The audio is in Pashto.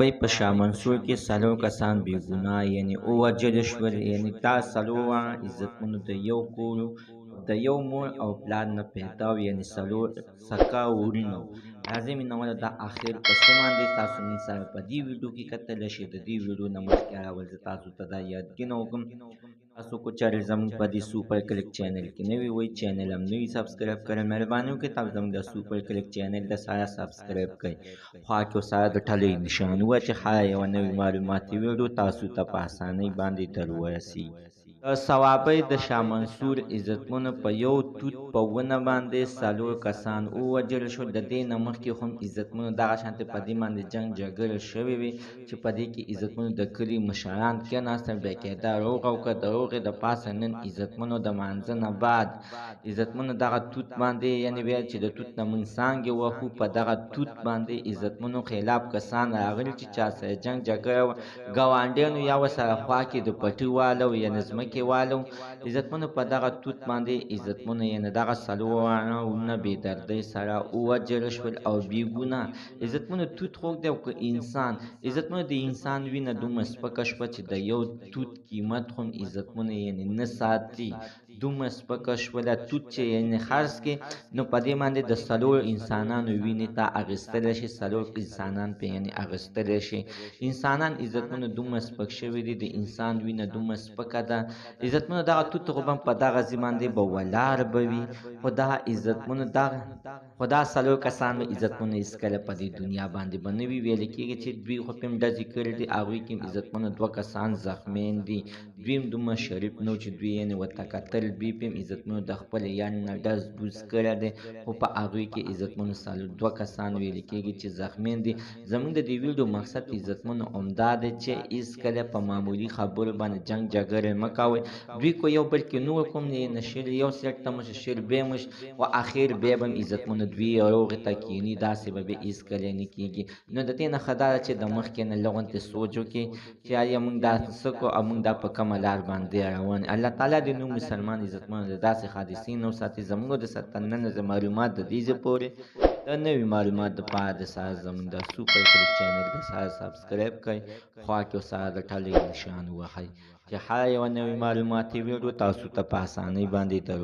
توابۍ په شاه منصور کې څلور کسان بې ګناه یعنې ووژل شول. یعنې دا څلور واړه عزتمنو د یو کور د یو مور او پلار نه پیدا و، یعنې څلور سکه وروڼه وو. راځئ مینهوالو دا اخر په څه باندې تاسو موږ سره په دې ویډیو کې کتلی شئ. د دې ویډیو نه مخکې اول زه تاسو ته دا یادګینه وکړم، تاسو کو چارې زموږ په دې سوپر کلیک چینل کې نوي وئ، چینل هم نوي سبسکرایب کړئ. مهرباني وکړئ تاسو زموږ د سوپر کلیک چینل د سره سبسکرایب کړئ. خوا کې سره د ټلۍ نشان ووهئ چې هره یوه نوې معلوماتي ویډیو تاسو ته په اسانۍ باندې در ورسیږي. د صوابۍ د شاه منصور عزتمنو په یو توت په ونه باندې څلور کسان ووژل شول. د دې نه مخکې هم عزتمنو دغه شانتې په دې باندې جنګ جګړه شوې وې چې په دې کې عزتمنو د کلي مشران کېناستل، باقاعده روغ او که د روغې د پاسه نن عزتمنو د مانځه نه بعد عزتمنو دغه توت باندې یعنې ویل چې د توت نه موږ څانګې وهو، په دغه توت باندې عزتمنو خلاف کسان راغلي چې چا سره جنګ جګړه وه، ګاونډیانو یا ورسره خوا کې د پټي واله و یعنې ځمکې واله و. عزتمنو په دغه توت باندې عزتمنو یعنې دغه څلور واړه وروڼه بې دردۍ سره ووژل شول او بې ګناه. عزتمنو توت خوږ دی او که انسان عزتمنو د انسان وینه دومره سپکه شوه چې د یو توت قیمت هم عزتمنو یعنې نه ساتي، دومره سپکه شوله. توت چې یعنې خرڅ کړې نو په دې باندې د څلور انسانانو وینې ته اخیستلی شي، څلور انسانان پرې یعنې اخیستلی شي. انسانان عزتمنو دومره سپک شوي دي، د انسان وینه دومره سپکه ده. عزتمنو دغه توت خو به په دغه ځای باندې به ولاړ به وي، خو دغه عزتمنو خو دا څلور کسان به عزتمنو هېڅکله په دې دنیا باندې به نه وي. ویل کېږي چې دوی خو پرې هم ډزې کړي دي، هغوی کې هم عزتمنو دوه کسان زخمیان دي. دوی هم دومره شریف نه و چې دوی یعنې ورته کتل، دوی پرې هم عزتمنو د خپل یار نه ډز بوز کړی دی، خو په هغوی کې عزتمنو دوه کسان ویل کېږي چې زخمیان دي. زموږ د دې ویډیو مقصد عزتمنو همدا دی چې هېڅکله په معمولي خبرو باندې جنګ جګړه مه کوئ. دوی کو یو بل کې نور کوم نشل یو سیټ ته مو شل بیا مو و اخر بیا به هم عزتمنو دوی روغې ته کښېني، داسې به بیا هېڅکله نه کېږي. نو د دې نه ښه دا ده چې د مخکې نه لږ غوندې سوچ وکړي چې آیا موږ دا څه کړو او موږ دا په کومه لار باندې روان. الله تعالی دې نو مسلمان عزتمنو د داسې حادثې نه وساتي. زموږ د نن معلومات د دې ځای پورې د نوي معلومات دپاره د سره زموږ د سوپر کلیک چینل د سره سبسکرایب کړئ، خوا کې سره د ټلۍ نشان ووهئ چې هره یوه نوې معلوماتي ویډیو تاسو ته په اسانۍ باندې در